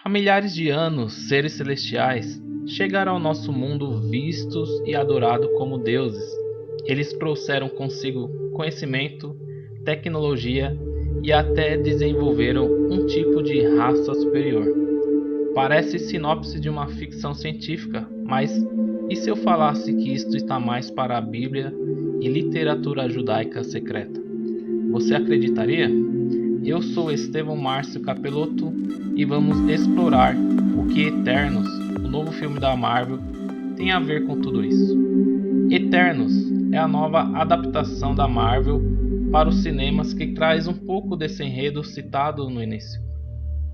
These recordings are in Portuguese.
Há milhares de anos, seres celestiais chegaram ao nosso mundo vistos e adorados como deuses. Eles trouxeram consigo conhecimento, tecnologia e até desenvolveram um tipo de raça superior. Parece sinopse de uma ficção científica, mas e se eu falasse que isto está mais para a Bíblia e literatura judaica secreta? Você acreditaria? Eu sou Estevão Márcio Capeloto e vamos explorar o que Eternos, o novo filme da Marvel, tem a ver com tudo isso. Eternos é a nova adaptação da Marvel para os cinemas que traz um pouco desse enredo citado no início.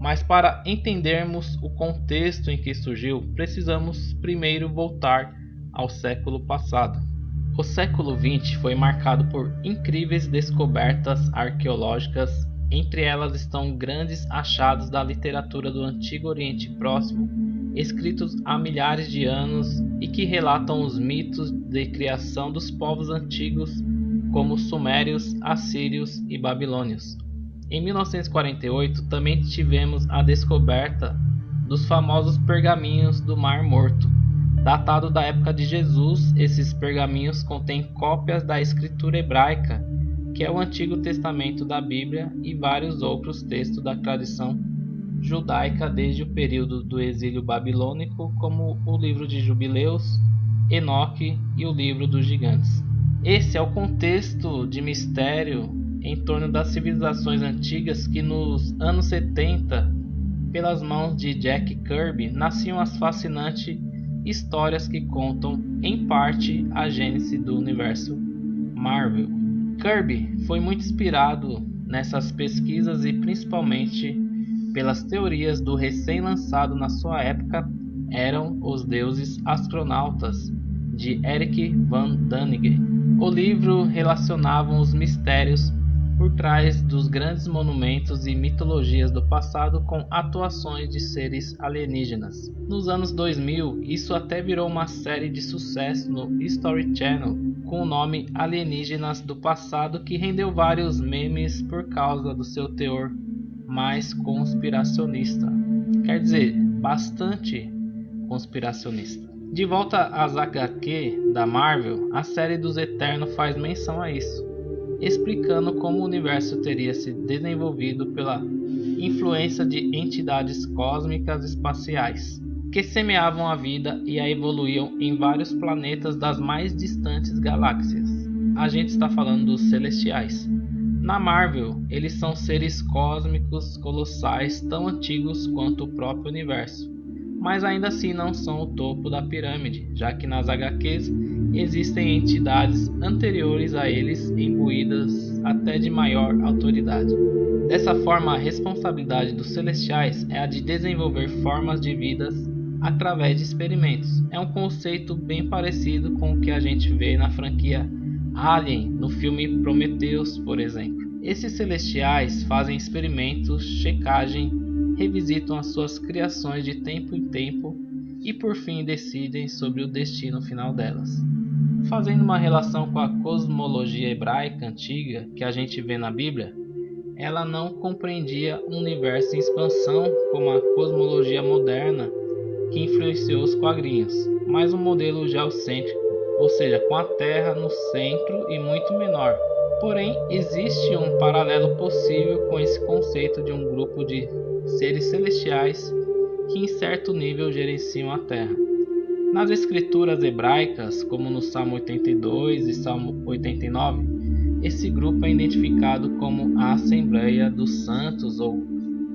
Mas para entendermos o contexto em que surgiu, precisamos primeiro voltar ao século passado. O século XX foi marcado por incríveis descobertas arqueológicas. Entre elas estão grandes achados da literatura do Antigo Oriente Próximo, escritos há milhares de anos e que relatam os mitos de criação dos povos antigos como os sumérios, assírios e babilônios. Em 1948 também tivemos a descoberta dos famosos pergaminhos do Mar Morto. Datado da época de Jesus, esses pergaminhos contêm cópias da escritura hebraica, que é o Antigo Testamento da Bíblia, e vários outros textos da tradição judaica desde o período do exílio babilônico, como o livro de Jubileus, Enoque e o livro dos gigantes. Esse é o contexto de mistério em torno das civilizações antigas que nos anos 70, pelas mãos de Jack Kirby, nasciam as fascinantes histórias que contam, em parte, a gênese do universo Marvel. Kirby foi muito inspirado nessas pesquisas e principalmente pelas teorias do recém-lançado na sua época Eram os Deuses Astronautas, de Eric Van Däniken. O livro relacionava os mistérios por trás dos grandes monumentos e mitologias do passado com atuações de seres alienígenas. Nos anos 2000, isso até virou uma série de sucesso no History Channel com o nome Alienígenas do Passado, que rendeu vários memes por causa do seu teor mais conspiracionista. Quer dizer, bastante conspiracionista. De volta às HQ da Marvel, a série dos Eternos faz menção a isso, explicando como o universo teria se desenvolvido pela influência de entidades cósmicas espaciais, que semeavam a vida e a evoluíam em vários planetas das mais distantes galáxias. A gente está falando dos Celestiais. Na Marvel, eles são seres cósmicos colossais tão antigos quanto o próprio universo, mas ainda assim não são o topo da pirâmide, já que nas HQs existem entidades anteriores a eles imbuídas até de maior autoridade. Dessa forma, a responsabilidade dos Celestiais é a de desenvolver formas de vidas através de experimentos. É um conceito bem parecido com o que a gente vê na franquia Alien, no filme Prometheus, por exemplo. Esses Celestiais fazem experimentos, checagem, revisitam as suas criações de tempo em tempo e por fim decidem sobre o destino final delas. Fazendo uma relação com a cosmologia hebraica antiga que a gente vê na Bíblia, ela não compreendia um universo em expansão como a cosmologia moderna que influenciou os quadrinhos, mas um modelo geocêntrico, ou seja, com a Terra no centro e muito menor. Porém, existe um paralelo possível com esse conceito de um grupo de seres celestiais que em certo nível gerenciam a Terra. Nas escrituras hebraicas, como no Salmo 82 e Salmo 89, esse grupo é identificado como a Assembleia dos Santos ou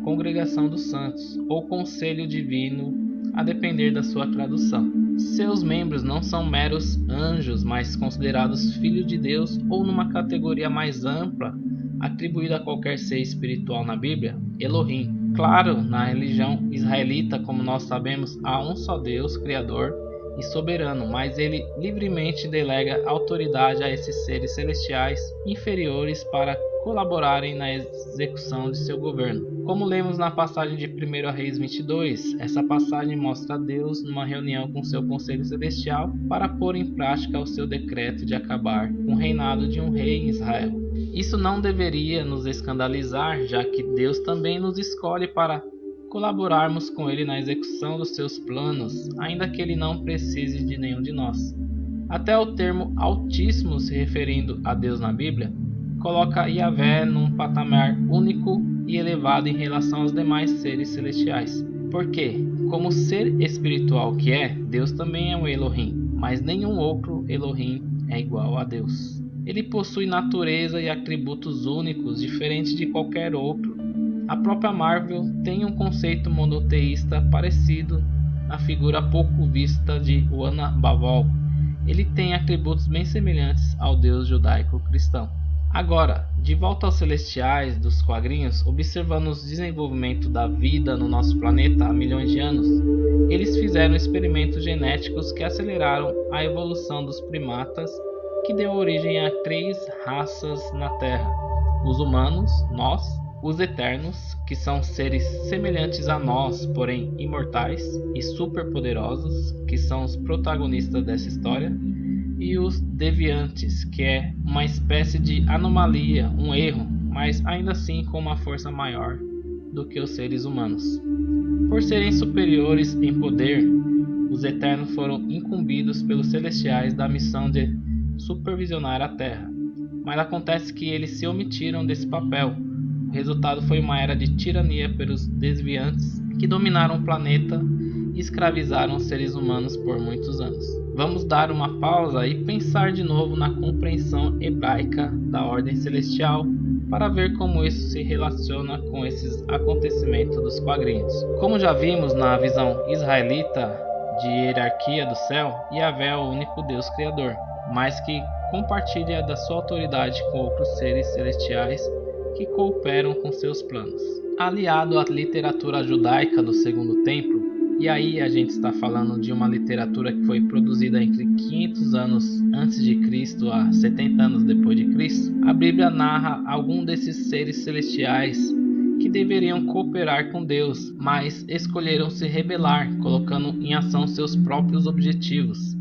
Congregação dos Santos ou Conselho Divino, a depender da sua tradução. Seus membros não são meros anjos, mas considerados filhos de Deus ou numa categoria mais ampla, atribuída a qualquer ser espiritual na Bíblia, Elohim. Claro, na religião israelita, como nós sabemos, há um só Deus, Criador e soberano, mas ele livremente delega autoridade a esses seres celestiais inferiores para colaborarem na execução de seu governo. Como lemos na passagem de 1 Reis 22, essa passagem mostra Deus numa reunião com seu conselho celestial para pôr em prática o seu decreto de acabar com o reinado de um rei em Israel. Isso não deveria nos escandalizar, já que Deus também nos escolhe para colaborarmos com ele na execução dos seus planos, ainda que ele não precise de nenhum de nós. Até o termo Altíssimo, se referindo a Deus na Bíblia, coloca Yahvé num patamar único e elevado em relação aos demais seres celestiais. Porque, como ser espiritual que é, Deus também é um Elohim, mas nenhum outro Elohim é igual a Deus. Ele possui natureza e atributos únicos, diferentes de qualquer outro. A própria Marvel tem um conceito monoteísta parecido na figura pouco vista de Uana Baval. Ele tem atributos bem semelhantes ao Deus judaico-cristão. Agora, de volta aos celestiais dos quadrinhos, observando o desenvolvimento da vida no nosso planeta há milhões de anos, eles fizeram experimentos genéticos que aceleraram a evolução dos primatas, que deu origem a 3 raças na Terra: os humanos, nós, os eternos, que são seres semelhantes a nós, porém imortais e superpoderosos, que são os protagonistas dessa história, e os deviantes, que é uma espécie de anomalia, um erro, mas ainda assim com uma força maior do que os seres humanos. Por serem superiores em poder, os Eternos foram incumbidos pelos Celestiais da missão de supervisionar a Terra, mas acontece que eles se omitiram desse papel. O resultado foi uma era de tirania pelos desviantes que dominaram o planeta e escravizaram os seres humanos por muitos anos. Vamos dar uma pausa e pensar de novo na compreensão hebraica da ordem celestial para ver como isso se relaciona com esses acontecimentos dos quadrinhos. Como já vimos na visão israelita de hierarquia do céu, Yahvé é o único Deus criador, mas que compartilha da sua autoridade com outros seres celestiais que cooperam com seus planos. Aliado à literatura judaica do Segundo Templo, e aí a gente está falando de uma literatura que foi produzida entre 500 anos antes de Cristo a 70 anos depois de Cristo, a Bíblia narra algum desses seres celestiais que deveriam cooperar com Deus, mas escolheram se rebelar, colocando em ação seus próprios objetivos.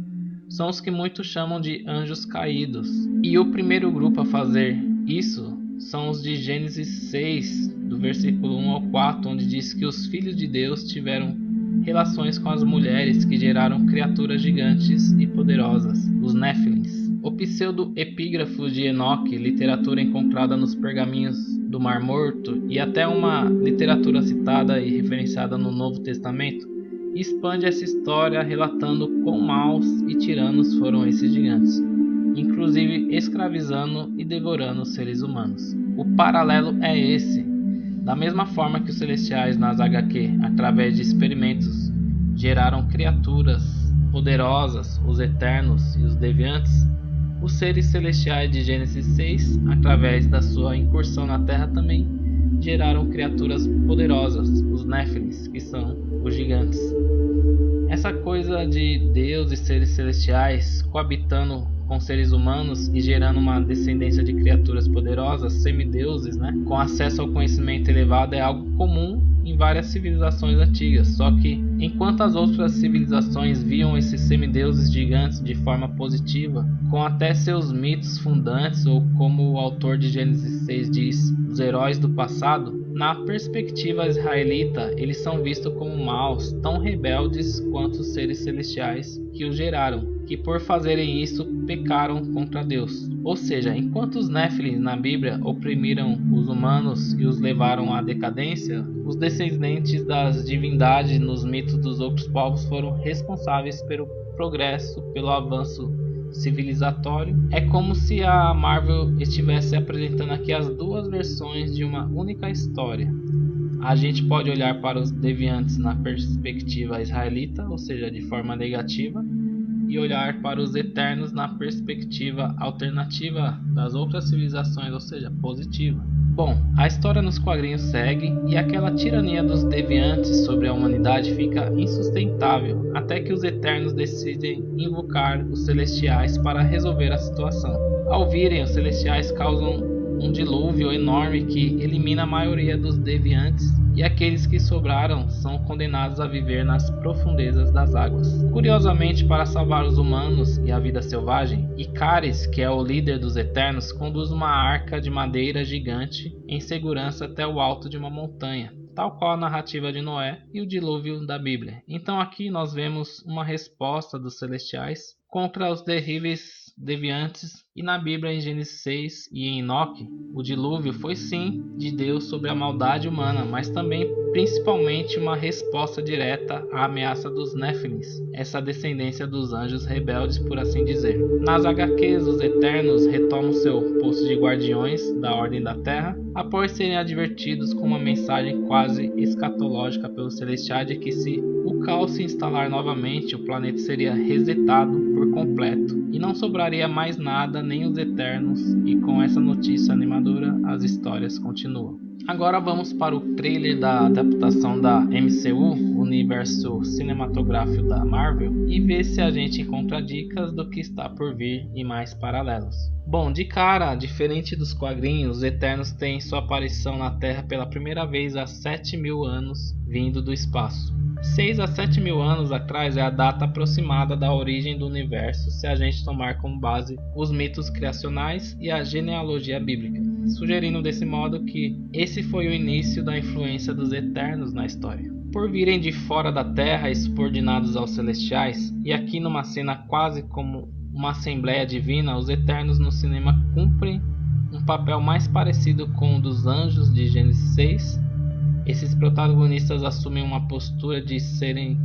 São os que muitos chamam de anjos caídos. E o primeiro grupo a fazer isso são os de Gênesis 6, do versículo 1 ao 4, onde diz que os filhos de Deus tiveram relações com as mulheres que geraram criaturas gigantes e poderosas, os Néfilins. O pseudo-epígrafo de Enoque, literatura encontrada nos pergaminhos do Mar Morto e até uma literatura citada e referenciada no Novo Testamento, expande essa história relatando quão maus e tiranos foram esses gigantes, inclusive escravizando e devorando os seres humanos. O paralelo é esse. Da mesma forma que os celestiais nas HQ, através de experimentos, geraram criaturas poderosas, os eternos e os deviantes, os seres celestiais de Gênesis 6, através da sua incursão na Terra, também geraram criaturas poderosas, os Néfilins, que são os gigantes. Essa coisa de Deus e seres celestiais coabitando com seres humanos e gerando uma descendência de criaturas poderosas, semideuses, com acesso ao conhecimento elevado, é algo comum em várias civilizações antigas. Só que, enquanto as outras civilizações viam esses semideuses gigantes de forma positiva, com até seus mitos fundantes, ou como o autor de Gênesis 6 diz, os heróis do passado, na perspectiva israelita, eles são vistos como maus, tão rebeldes quanto os seres celestiais que os geraram, que por fazerem isso pecaram contra Deus. Ou seja, enquanto os Néfilins na Bíblia oprimiram os humanos e os levaram à decadência, os descendentes das divindades nos mitos dos outros povos foram responsáveis pelo progresso, pelo avanço civilizatório. É como se a Marvel estivesse apresentando aqui as duas versões de uma única história. A gente pode olhar para os deviantes na perspectiva israelita, ou seja, de forma negativa, e olhar para os eternos na perspectiva alternativa das outras civilizações, ou seja, positiva. Bom, a história nos quadrinhos segue e aquela tirania dos deviantes sobre a humanidade fica insustentável, até que os Eternos decidem invocar os Celestiais para resolver a situação. Ao virem, os Celestiais causam um dilúvio enorme que elimina a maioria dos deviantes, e aqueles que sobraram são condenados a viver nas profundezas das águas. Curiosamente, para salvar os humanos e a vida selvagem, Icaris, que é o líder dos Eternos, conduz uma arca de madeira gigante em segurança até o alto de uma montanha. tal qual a narrativa de Noé e o dilúvio da Bíblia. Então aqui nós vemos uma resposta dos celestiais contra os terríveis deviantes, e na Bíblia em Gênesis 6 e em Enoque, o dilúvio foi sim de Deus sobre a maldade humana, mas também principalmente uma resposta direta à ameaça dos Néfilins, essa descendência dos anjos rebeldes, por assim dizer. Nas HQs, os Eternos retomam seu posto de guardiões da ordem da Terra, após serem advertidos com uma mensagem quase escatológica pelos celestiais de que se o caos se instalar novamente, o planeta seria resetado por completo e não sobraria mais nada, nem os Eternos, e com essa notícia animadora as histórias continuam. Agora vamos para o trailer da adaptação da MCU, universo cinematográfico da Marvel, e ver se a gente encontra dicas do que está por vir e mais paralelos. Bom, de cara, diferente dos quadrinhos, os Eternos têm sua aparição na Terra pela primeira vez há 7.000 anos, vindo do espaço. 6 a 7 mil anos atrás é a data aproximada da origem do universo, se a gente tomar como base os mitos criacionais e a genealogia bíblica, sugerindo desse modo que esse foi o início da influência dos Eternos na história. Por virem de fora da Terra e subordinados aos celestiais, e aqui numa cena quase como uma assembleia divina, os Eternos no cinema cumprem um papel mais parecido com o dos anjos de Gênesis 6. Esses protagonistas assumem uma postura de serem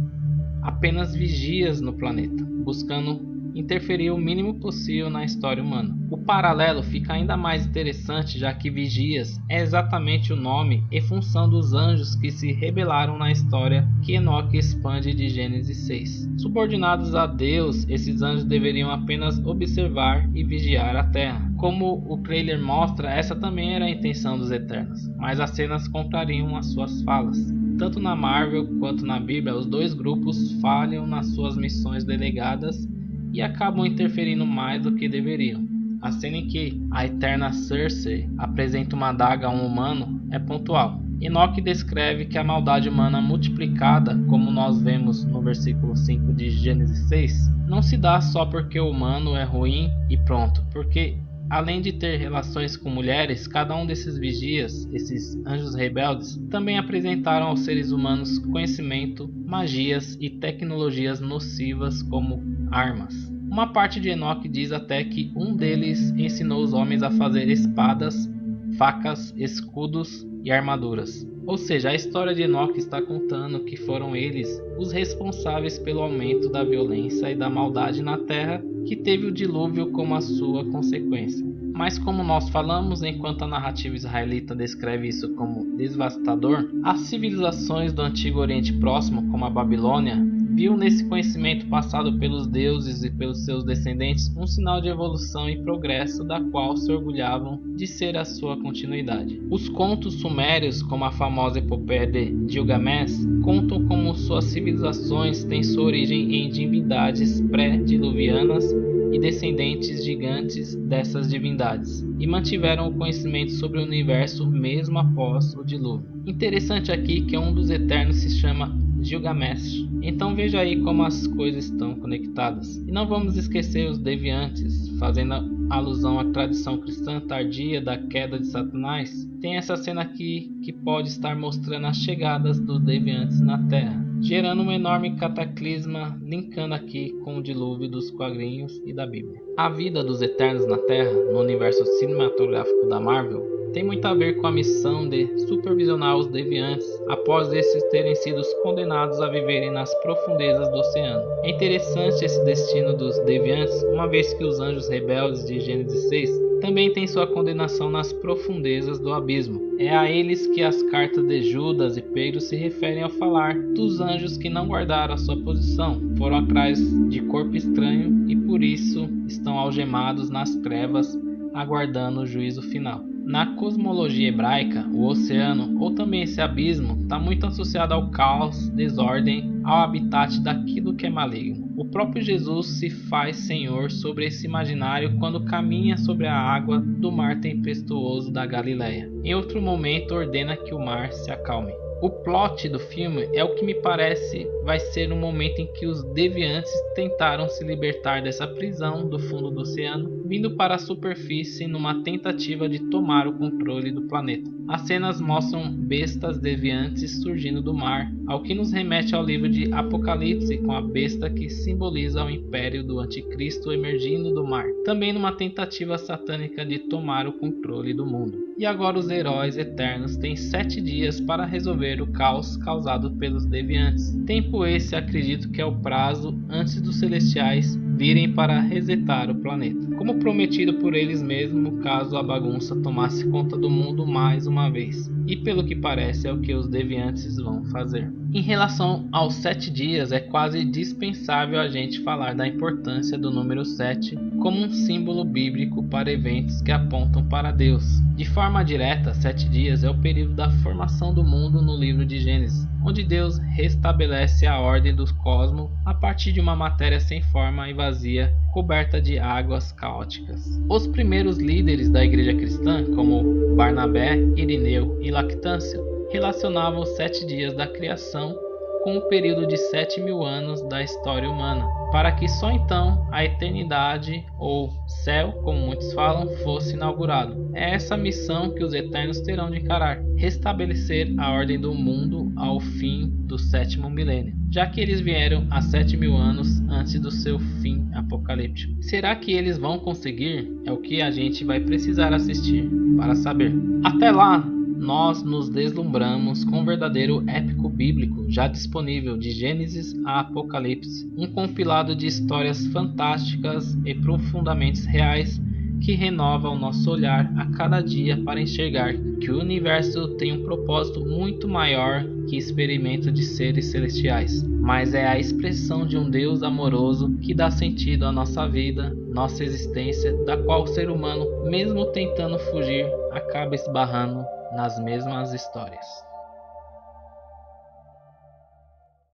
apenas vigias no planeta, buscando interferir o mínimo possível na história humana. O paralelo fica ainda mais interessante, já que vigias é exatamente o nome e função dos anjos que se rebelaram na história que Enoque expande de Gênesis 6. Subordinados a Deus, esses anjos deveriam apenas observar e vigiar a Terra. Como o trailer mostra, essa também era a intenção dos Eternos, mas as cenas contrariam as suas falas. Tanto na Marvel quanto na Bíblia, os dois grupos falham nas suas missões delegadas e acabam interferindo mais do que deveriam. A cena em que a eterna Cersei apresenta uma adaga a um humano é pontual. Enoque descreve que a maldade humana multiplicada, como nós vemos no versículo 5 de Gênesis 6, não se dá só porque o humano é ruim e pronto, porque além de ter relações com mulheres, cada um desses vigias, esses anjos rebeldes, também apresentaram aos seres humanos conhecimento, magias e tecnologias nocivas como armas. Uma parte de Enoque diz até que um deles ensinou os homens a fazer espadas, facas, escudos e armaduras. Ou seja, a história de Enoque está contando que foram eles os responsáveis pelo aumento da violência e da maldade na Terra, que teve o dilúvio como a sua consequência. Mas como nós falamos, enquanto a narrativa israelita descreve isso como devastador, as civilizações do Antigo Oriente Próximo, como a Babilônia, viu nesse conhecimento passado pelos deuses e pelos seus descendentes um sinal de evolução e progresso da qual se orgulhavam de ser a sua continuidade. Os contos sumérios, como a famosa epopeia de Gilgamesh, contam como suas civilizações têm sua origem em divindades pré-diluvianas e descendentes gigantes dessas divindades, e mantiveram o conhecimento sobre o universo mesmo após o dilúvio. Interessante aqui que um dos Eternos se chama Gilgamesh. Então veja aí como as coisas estão conectadas. E não vamos esquecer os deviantes, fazendo alusão à tradição cristã tardia da queda de Satanás. Tem essa cena aqui que pode estar mostrando as chegadas dos deviantes na Terra, gerando um enorme cataclisma, linkando aqui com o dilúvio dos quadrinhos e da Bíblia. A vida dos Eternos na Terra, no universo cinematográfico da Marvel, tem muito a ver com a missão de supervisionar os deviantes após esses terem sido condenados a viverem nas profundezas do oceano. É interessante esse destino dos deviantes, uma vez que os anjos rebeldes de Gênesis 6 também têm sua condenação nas profundezas do abismo. É a eles que as cartas de Judas e Pedro se referem ao falar dos anjos que não guardaram a sua posição, foram atrás de corpo estranho e por isso estão algemados nas trevas, aguardando o juízo final. Na cosmologia hebraica, o oceano, ou também esse abismo, está muito associado ao caos, desordem, ao habitat daquilo que é maligno. O próprio Jesus se faz Senhor sobre esse imaginário quando caminha sobre a água do mar tempestuoso da Galileia. Em outro momento, ordena que o mar se acalme. O plot do filme é o que me parece vai ser o momento em que os deviantes tentaram se libertar dessa prisão do fundo do oceano, vindo para a superfície numa tentativa de tomar o controle do planeta. As cenas mostram bestas deviantes surgindo do mar, ao que nos remete ao livro de Apocalipse, com a besta que simboliza o império do anticristo emergindo do mar, também numa tentativa satânica de tomar o controle do mundo. E agora os heróis eternos têm 7 dias para resolver o caos causado pelos deviantes. Tempo esse acredito que é o prazo antes dos celestiais virem para resetar o planeta, como prometido por eles mesmos caso a bagunça tomasse conta do mundo mais uma vez. E pelo que parece é o que os deviantes vão fazer. Em relação aos 7 dias, é quase dispensável a gente falar da importância do número 7 como um símbolo bíblico para eventos que apontam para Deus. De forma direta, 7 dias é o período da formação do mundo no livro de Gênesis, onde Deus restabelece a ordem do cosmos a partir de uma matéria sem forma e vazia, coberta de águas caóticas. Os primeiros líderes da igreja cristã, como Barnabé, Irineu e Lactâncio, relacionavam os 7 dias da criação com o período de 7.000 anos da história humana, para que só então a eternidade, ou céu, como muitos falam, fosse inaugurado. É essa missão que os eternos terão de encarar: restabelecer a ordem do mundo ao fim do 7º milênio, já que eles vieram há 7.000 anos antes do seu fim apocalíptico. Será que eles vão conseguir? É o que a gente vai precisar assistir para saber. Até lá, nós nos deslumbramos com um verdadeiro épico bíblico já disponível de Gênesis a Apocalipse, um compilado de histórias fantásticas e profundamente reais que renova o nosso olhar a cada dia para enxergar que o universo tem um propósito muito maior que experimento de seres celestiais, mas é a expressão de um Deus amoroso que dá sentido à nossa vida, nossa existência, da qual o ser humano, mesmo tentando fugir, acaba esbarrando nas mesmas histórias.